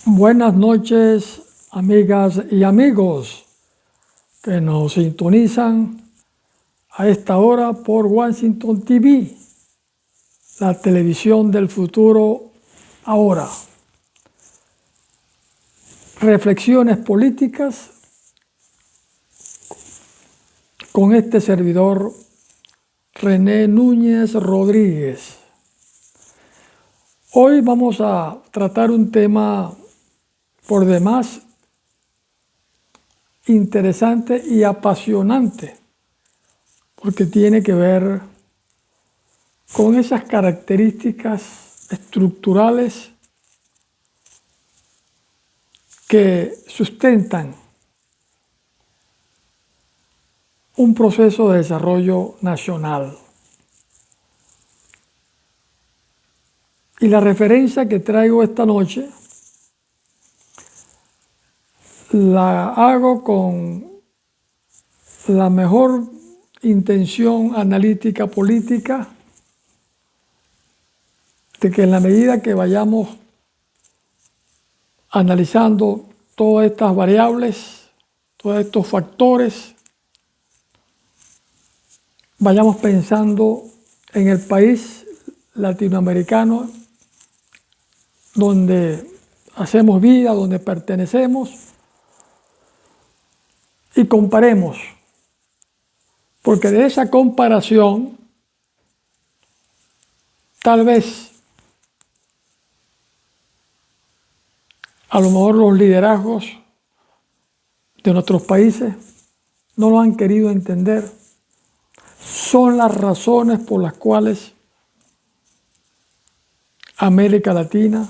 Buenas noches, amigas y amigos que nos sintonizan a esta hora por Washington TV, la televisión del futuro ahora. Reflexiones políticas con este servidor René Núñez Rodríguez. Hoy vamos a tratar un tema por demás interesante y apasionante, porque tiene que ver con esas características estructurales que sustentan un proceso de desarrollo nacional. Y la referencia que traigo esta noche la hago con la mejor intención analítica política de que en la medida que vayamos analizando todas estas variables, todos estos factores, vayamos pensando en el país latinoamericano donde hacemos vida, donde pertenecemos, y comparemos, porque de esa comparación tal vez a lo mejor los liderazgos de nuestros países no lo han querido entender. Son las razones por las cuales América Latina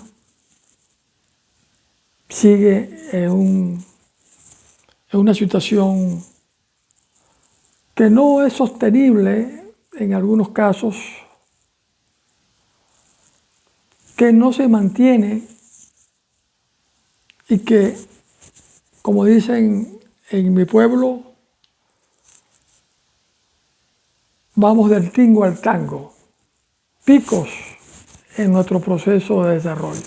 sigue en una situación que no es sostenible en algunos casos, que no se mantiene y que, como dicen en mi pueblo, vamos del tingo al tango, picos en nuestro proceso de desarrollo.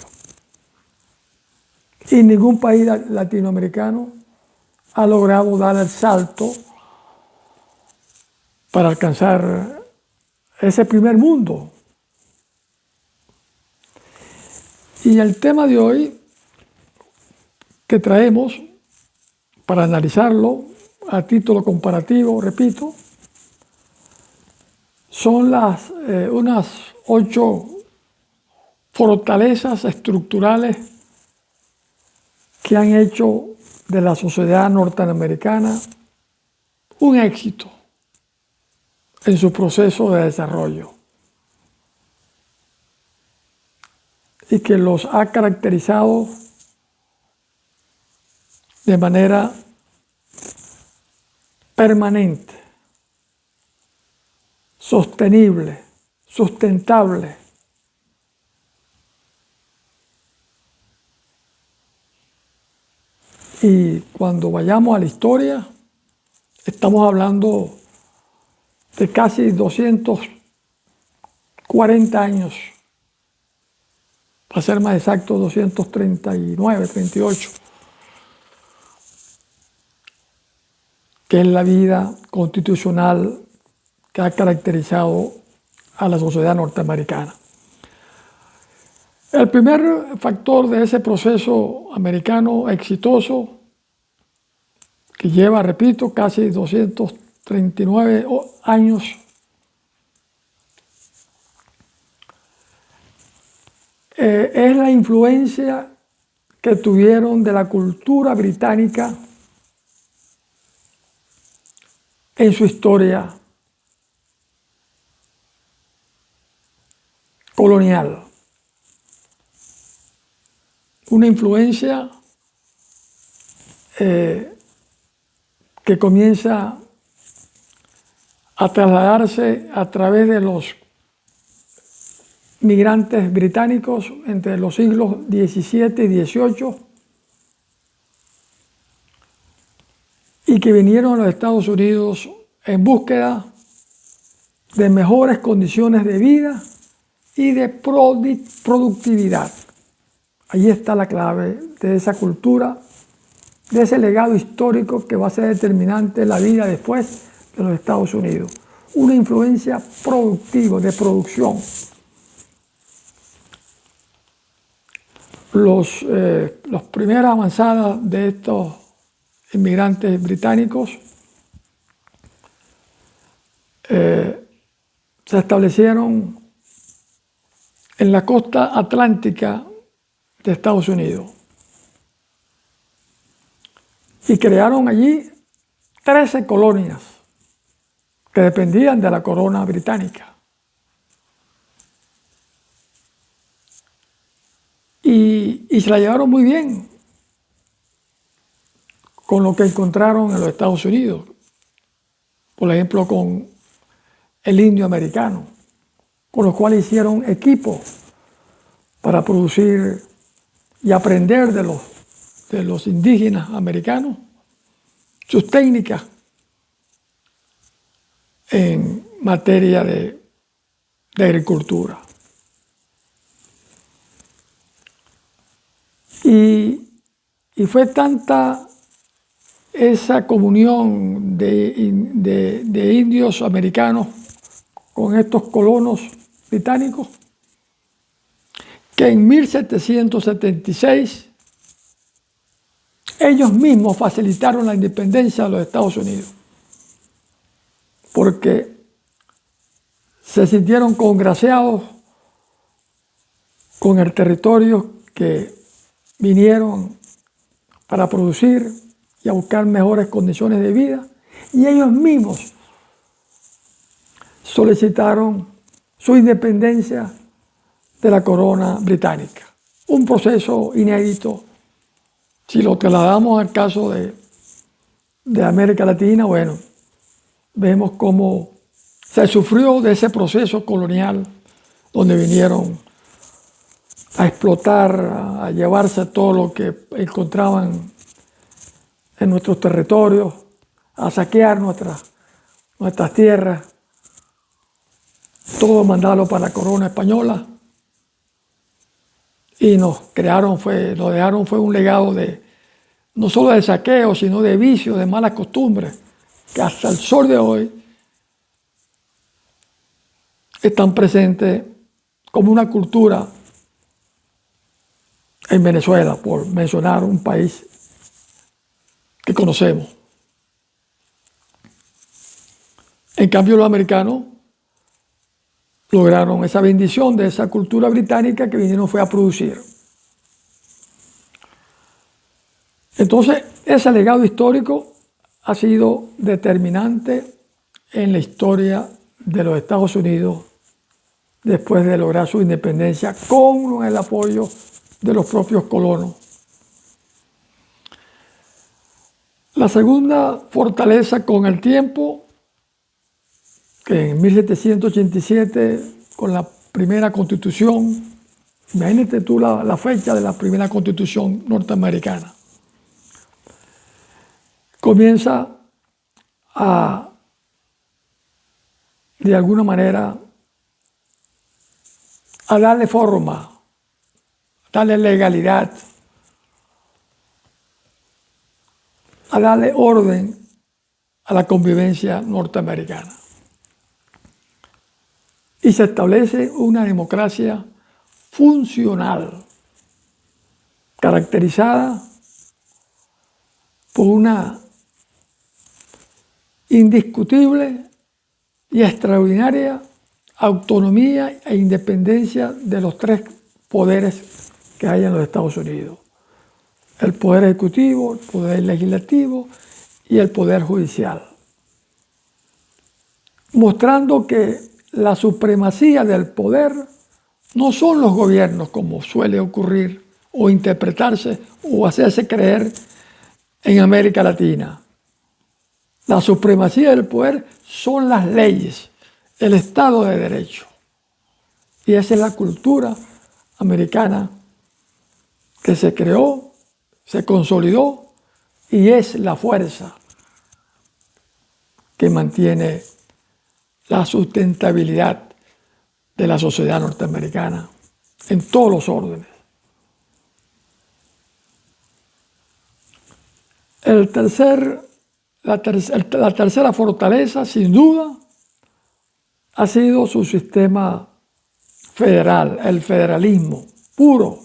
Y ningún país latinoamericano ha logrado dar el salto para alcanzar ese primer mundo. Y el tema de hoy que traemos para analizarlo a título comparativo, repito, son unas 8 fortalezas estructurales que han hecho de la sociedad norteamericana un éxito en su proceso de desarrollo y que los ha caracterizado de manera permanente, sostenible, sustentable. Y cuando vayamos a la historia, estamos hablando de casi 240 años, para ser más exacto, 239, 38, que es la vida constitucional que ha caracterizado a la sociedad norteamericana. El primer factor de ese proceso americano exitoso, que lleva, repito, casi 239 años, es la influencia que tuvieron de la cultura británica en su historia colonial. Una influencia que comienza a trasladarse a través de los migrantes británicos entre los siglos XVII y XVIII y que vinieron a los Estados Unidos en búsqueda de mejores condiciones de vida y de productividad. Ahí está la clave de esa cultura, de ese legado histórico que va a ser determinante en la vida después de los Estados Unidos. Una influencia productiva, de producción. Las primeras avanzadas de estos inmigrantes británicos se establecieron en la costa atlántica de Estados Unidos y crearon allí 13 colonias que dependían de la corona británica. Y se la llevaron muy bien con lo que encontraron en los Estados Unidos, por ejemplo con el indio americano, con los cuales hicieron equipo para producir y aprender de los indígenas americanos sus técnicas en materia de agricultura. Y fue tanta esa comunión de indios americanos con estos colonos británicos que en 1776 ellos mismos facilitaron la independencia de los Estados Unidos, porque se sintieron congraciados con el territorio que vinieron para producir y a buscar mejores condiciones de vida, y ellos mismos solicitaron su independencia de la corona británica. Un proceso inédito. Si lo trasladamos al caso de América Latina, bueno, vemos cómo se sufrió de ese proceso colonial donde vinieron a explotar, a llevarse todo lo que encontraban en nuestros territorios, a saquear nuestras tierras, todo mandarlo para la corona española, y nos dejaron fue un legado no solo de saqueo, sino de vicios, de malas costumbres, que hasta el sol de hoy están presentes como una cultura en Venezuela, por mencionar un país que conocemos. En cambio, los americanos lograron esa bendición de esa cultura británica que vinieron fue a producir. Entonces, ese legado histórico ha sido determinante en la historia de los Estados Unidos después de lograr su independencia con el apoyo de los propios colonos. La segunda fortaleza con el tiempo, que en 1787, con la primera constitución, imagínate tú la fecha de la primera constitución norteamericana, comienza de alguna manera, a darle forma, darle legalidad, a darle orden a la convivencia norteamericana. Y se establece una democracia funcional, caracterizada por una indiscutible y extraordinaria autonomía e independencia de los tres poderes que hay en los Estados Unidos: el poder ejecutivo, el poder legislativo y el poder judicial, mostrando que la supremacía del poder no son los gobiernos, como suele ocurrir o interpretarse o hacerse creer en América Latina. La supremacía del poder son las leyes, el Estado de Derecho. Y esa es la cultura americana que se creó, se consolidó y es la fuerza que mantiene la sustentabilidad de la sociedad norteamericana en todos los órdenes. La tercera fortaleza, sin duda, ha sido su sistema federal, el federalismo puro,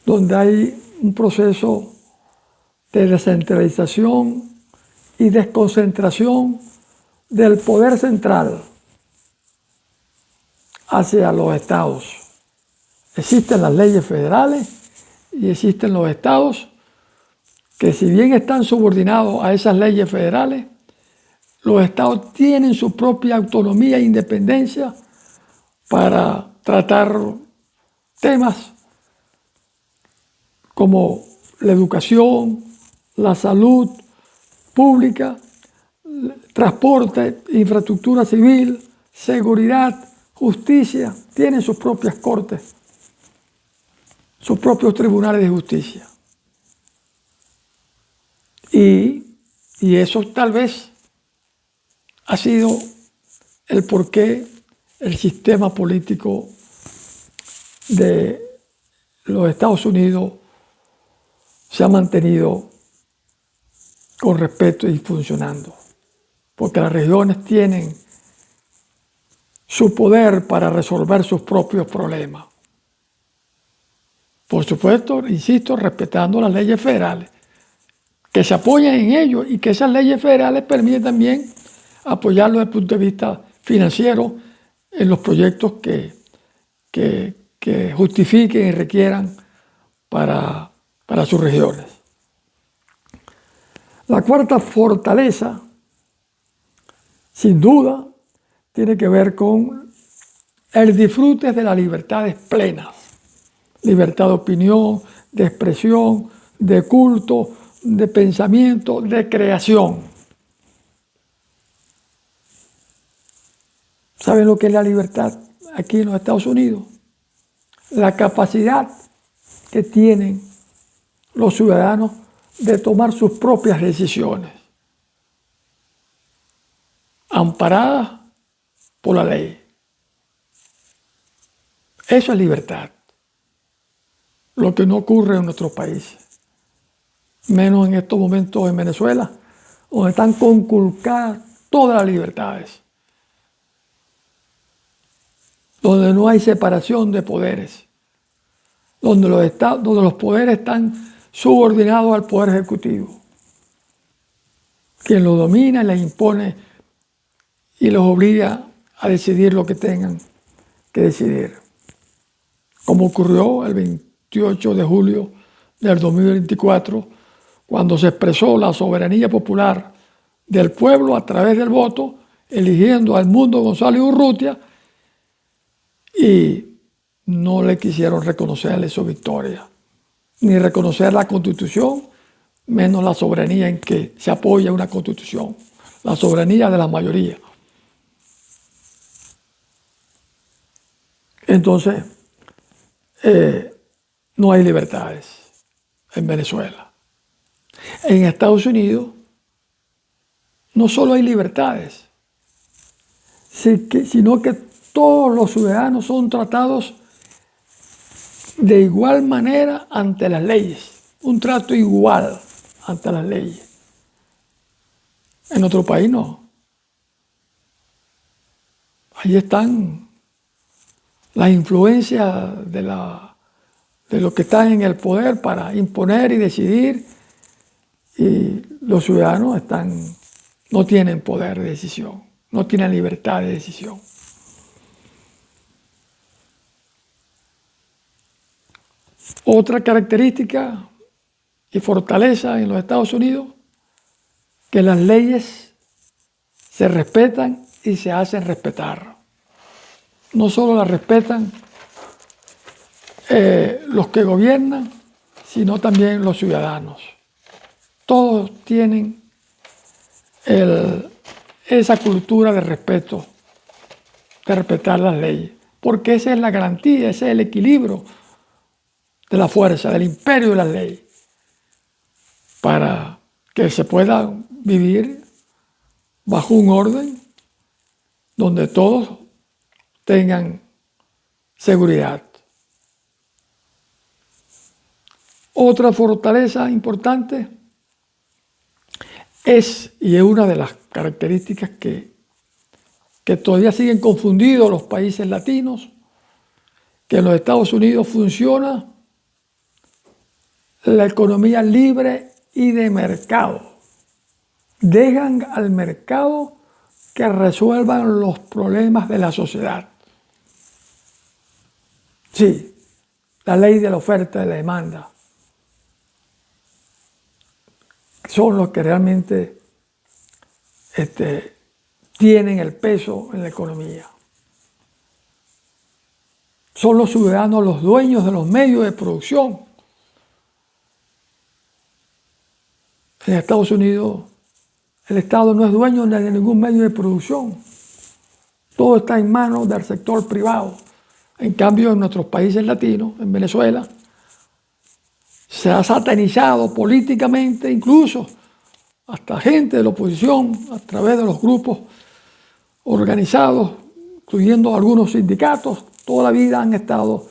donde hay un proceso de descentralización y desconcentración del poder central hacia los estados. Existen las leyes federales y existen los estados que, si bien están subordinados a esas leyes federales, los estados tienen su propia autonomía e independencia para tratar temas como la educación, la salud pública, transporte, infraestructura civil, seguridad, justicia. Tienen sus propias cortes, sus propios tribunales de justicia. Y eso tal vez ha sido el porqué el sistema político de los Estados Unidos se ha mantenido con respeto y funcionando, porque las regiones tienen su poder para resolver sus propios problemas. Por supuesto, insisto, respetando las leyes federales, que se apoyen en ello y que esas leyes federales permiten también apoyarlo desde el punto de vista financiero en los proyectos que justifiquen y requieran para sus regiones. La cuarta fortaleza, sin duda, tiene que ver con el disfrute de las libertades plenas. Libertad de opinión, de expresión, de culto, de pensamiento, de creación. ¿Saben lo que es la libertad aquí en los Estados Unidos? La capacidad que tienen los ciudadanos de tomar sus propias decisiones, amparadas por la ley. Eso es libertad, lo que no ocurre en nuestros países, menos en estos momentos en Venezuela, donde están conculcadas todas las libertades, donde no hay separación de poderes, donde los poderes están subordinados al poder ejecutivo, quien los domina, les impone y los obliga a decidir lo que tengan que decidir, como ocurrió el 28 de julio del 2024, cuando se expresó la soberanía popular del pueblo a través del voto, eligiendo a Edmundo González Urrutia, y no le quisieron reconocerle su victoria, ni reconocer la Constitución, menos la soberanía en que se apoya una Constitución, la soberanía de la mayoría. Entonces, no hay libertades en Venezuela. En Estados Unidos no solo hay libertades, sino que todos los ciudadanos son tratados de igual manera ante las leyes, un trato igual ante las leyes. En otro país no. Ahí están las influencias de los que están en el poder para imponer y decidir, y los ciudadanos no tienen poder de decisión, no tienen libertad de decisión. Otra característica y fortaleza en los Estados Unidos, que las leyes se respetan y se hacen respetar. No solo las respetan los que gobiernan, sino también los ciudadanos. Todos tienen esa cultura de respeto, de respetar las leyes, porque esa es la garantía, ese es el equilibrio de la fuerza, del imperio de la ley, para que se pueda vivir bajo un orden donde todos tengan seguridad. Otra fortaleza importante es una de las características que todavía siguen confundidos los países latinos, que en los Estados Unidos funciona la economía libre y de mercado. Dejan al mercado que resuelvan los problemas de la sociedad. Sí, la ley de la oferta y la demanda son los que realmente tienen el peso en la economía. Son los ciudadanos los dueños de los medios de producción. En Estados Unidos, el Estado no es dueño de ningún medio de producción. Todo está en manos del sector privado. En cambio, en nuestros países latinos, en Venezuela, se ha satanizado políticamente, incluso hasta gente de la oposición, a través de los grupos organizados, incluyendo algunos sindicatos, toda la vida han estado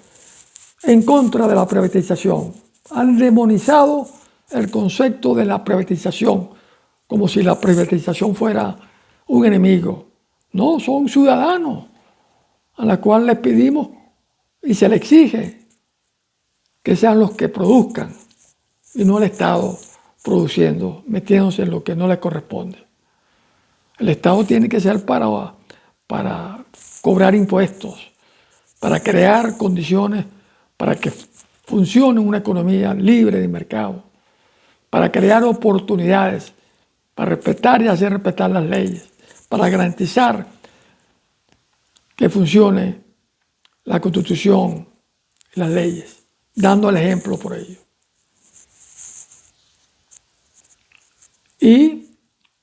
en contra de la privatización. Han demonizado el concepto de la privatización, como si la privatización fuera un enemigo. No, son ciudadanos a los cuales les pedimos y se les exige que sean los que produzcan y no el Estado produciendo, metiéndose en lo que no le corresponde. El Estado tiene que ser para cobrar impuestos, para crear condiciones para que funcione una economía libre de mercado, para crear oportunidades, para respetar y hacer respetar las leyes, para garantizar que funcione la Constitución y las leyes, dando el ejemplo por ello. Y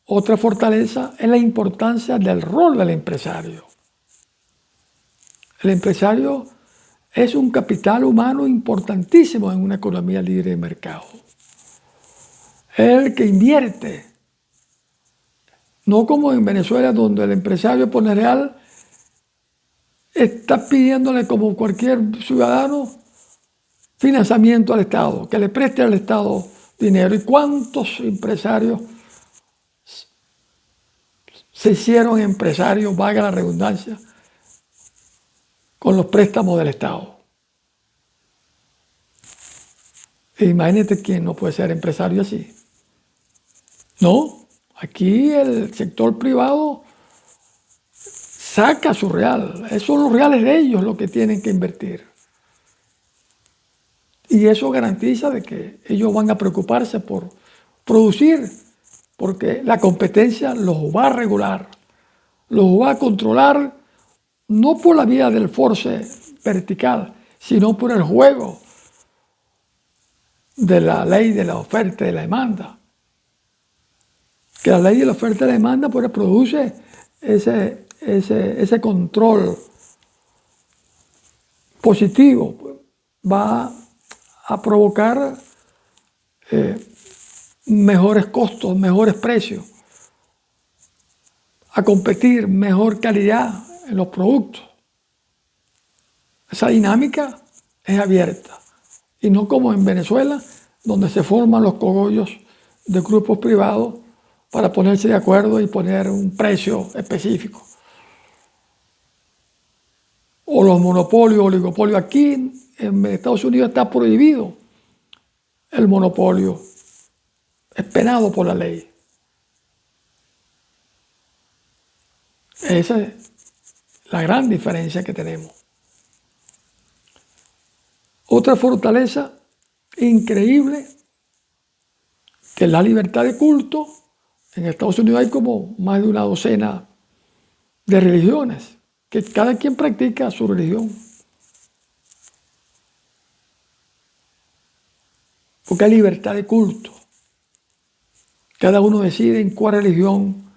otra fortaleza es la importancia del rol del empresario. El empresario es un capital humano importantísimo en una economía libre de mercado. Es el que invierte. No como en Venezuela, donde el empresario por lo general está pidiéndole, como cualquier ciudadano, financiamiento al Estado, que le preste al Estado dinero. ¿Y cuántos empresarios se hicieron empresarios, valga la redundancia, con los préstamos del Estado? Imagínate quién no puede ser empresario así. No, aquí el sector privado saca su real. Esos son los reales de ellos los que tienen que invertir. Y eso garantiza de que ellos van a preocuparse por producir, porque la competencia los va a regular, los va a controlar, no por la vía del force vertical, sino por el juego de la ley de la oferta y de la demanda. Que la ley de la oferta y la demanda pues produce ese control positivo, pues, va a provocar mejores costos, mejores precios, a competir mejor calidad en los productos. Esa dinámica es abierta y no como en Venezuela, donde se forman los cogollos de grupos privados para ponerse de acuerdo y poner un precio específico. O los monopolios, oligopolios. Aquí en Estados Unidos está prohibido el monopolio, es penado por la ley. Esa es la gran diferencia que tenemos. Otra fortaleza increíble, que es la libertad de culto. En Estados Unidos hay como más de una docena de religiones, que cada quien practica su religión. Porque hay libertad de culto. Cada uno decide en cuál religión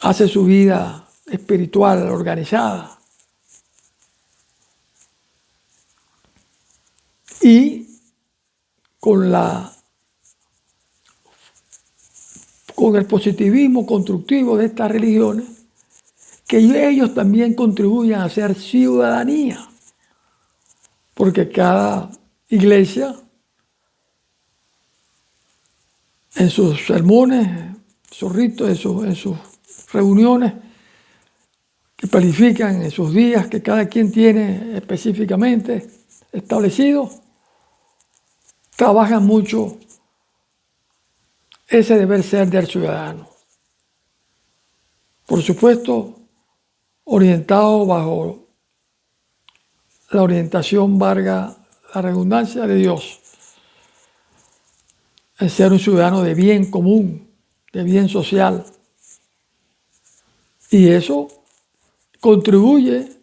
hace su vida espiritual organizada. Y con el positivismo constructivo de estas religiones, que ellos también contribuyan a hacer ciudadanía, porque cada iglesia en sus sermones, sus ritos, en sus reuniones que planifican en sus días que cada quien tiene específicamente establecido, trabajan mucho ese deber ser del ciudadano. Por supuesto, orientado bajo la orientación, valga la redundancia, de Dios. El ser un ciudadano de bien común, de bien social. Y eso contribuye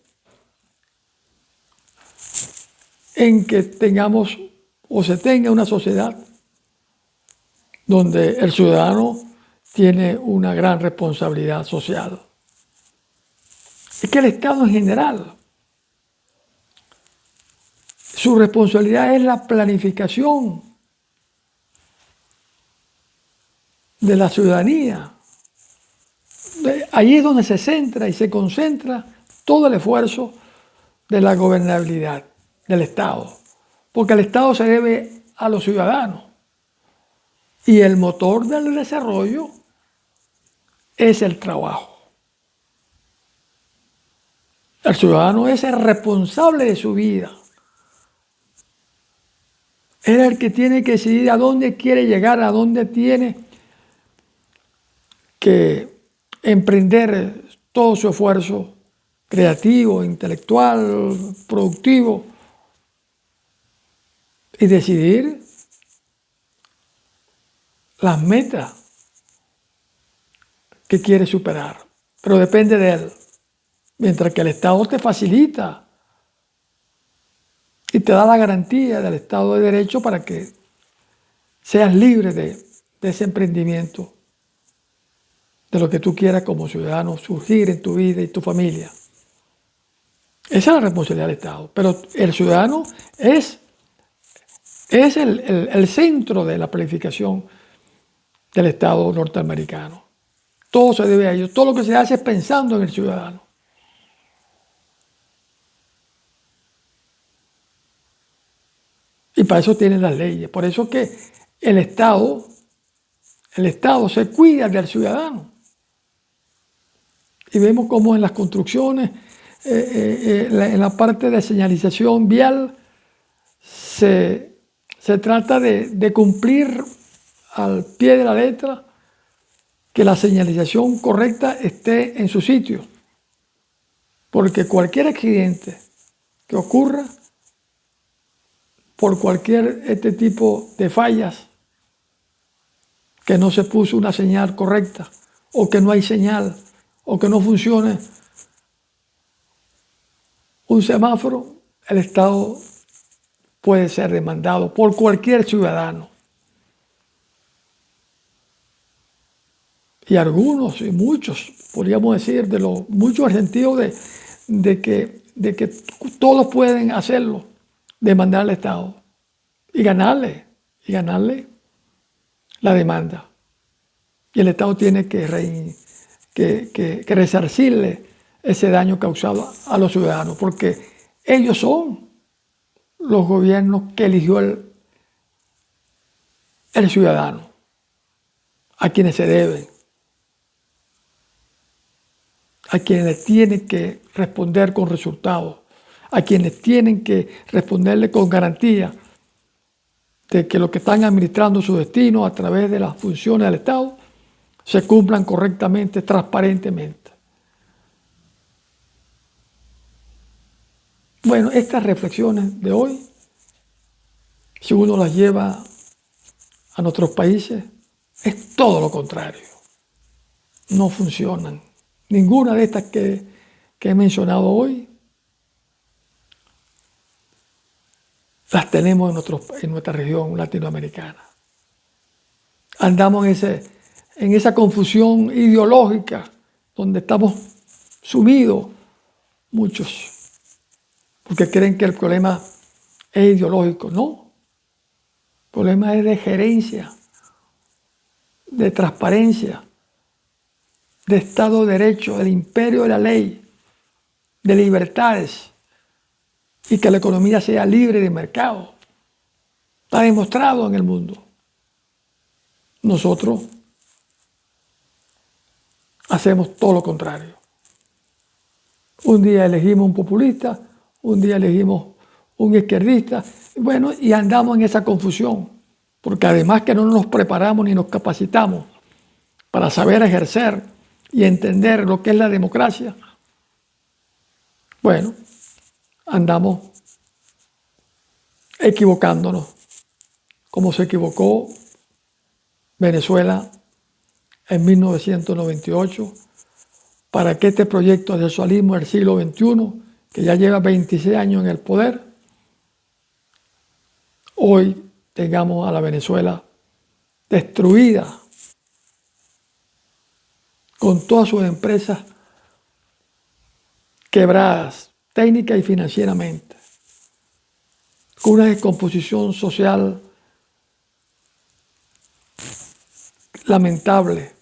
en que tengamos o se tenga una sociedad donde el ciudadano tiene una gran responsabilidad social. Es que el Estado en general, su responsabilidad es la planificación de la ciudadanía. Ahí es donde se centra y se concentra todo el esfuerzo de la gobernabilidad del Estado, porque el Estado se debe a los ciudadanos y el motor del desarrollo es el trabajo. El ciudadano es el responsable de su vida. Es el que tiene que decidir a dónde quiere llegar, a dónde tiene que emprender todo su esfuerzo creativo, intelectual, productivo y decidir las metas que quiere superar. Pero depende de él. Mientras que el Estado te facilita y te da la garantía del Estado de Derecho para que seas libre de ese emprendimiento, de lo que tú quieras como ciudadano surgir en tu vida y tu familia. Esa es la responsabilidad del Estado. Pero el ciudadano es el centro de la planificación del Estado norteamericano. Todo se debe a ellos. Todo lo que se hace es pensando en el ciudadano. Y para eso tienen las leyes. Por eso que el Estado se cuida del ciudadano. Y vemos cómo en las construcciones, en la parte de señalización vial, se trata de cumplir al pie de la letra que la señalización correcta esté en su sitio. Porque cualquier accidente que ocurra por cualquier tipo de fallas, que no se puso una señal correcta, o que no hay señal, o que no funcione un semáforo, el Estado puede ser demandado por cualquier ciudadano. Y algunos, y muchos, podríamos decir, muchos en el sentido de que todos pueden hacerlo, demandar al Estado y ganarle la demanda. Y el Estado tiene que resarcirle ese daño causado a los ciudadanos, porque ellos son los gobiernos que eligió el ciudadano, a quienes se deben, a quienes tienen que responder con resultados, a quienes tienen que responderle con garantía de que lo que están administrando su destino a través de las funciones del Estado se cumplan correctamente, transparentemente. Bueno, estas reflexiones de hoy, si uno las lleva a nuestros países, es todo lo contrario. No funcionan. Ninguna de estas que he mencionado hoy las tenemos en nuestra región latinoamericana. Andamos en esa confusión ideológica donde estamos sumidos muchos, porque creen que el problema es ideológico. No, el problema es de gerencia, de transparencia, de Estado de Derecho, del imperio de la ley, de libertades, y que la economía sea libre de mercado. Está demostrado en el mundo. nosotros hacemos todo lo contrario. Un día elegimos un populista, un día elegimos un izquierdista, bueno, y andamos en esa confusión, porque además que no nos preparamos ni nos capacitamos para saber ejercer y entender lo que es la democracia, bueno, andamos equivocándonos, como se equivocó Venezuela en 1998, para que este proyecto de socialismo del siglo XXI, que ya lleva 26 años en el poder, hoy tengamos a la Venezuela destruida, con todas sus empresas quebradas, técnica y financieramente, con una descomposición social lamentable,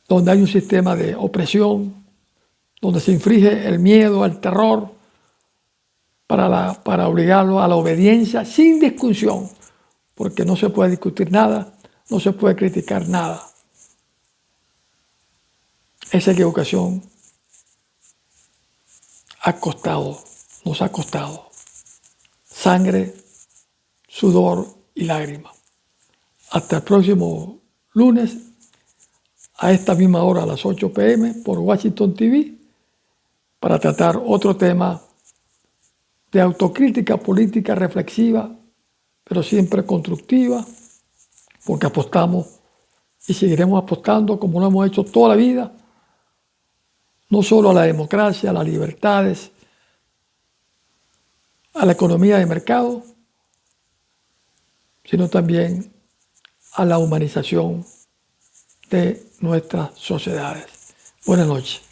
donde hay un sistema de opresión, donde se inflige el miedo, el terror, para obligarlo a la obediencia sin discusión, porque no se puede discutir nada, no se puede criticar nada. Esa equivocación nos ha costado sangre, sudor y lágrimas. Hasta el próximo lunes, a esta misma hora, a las 8 p.m. por Washington TV, para tratar otro tema de autocrítica política reflexiva, pero siempre constructiva, porque apostamos y seguiremos apostando como lo hemos hecho toda la vida, no solo a la democracia, a las libertades, a la economía de mercado, sino también a la humanización de nuestras sociedades. Buenas noches.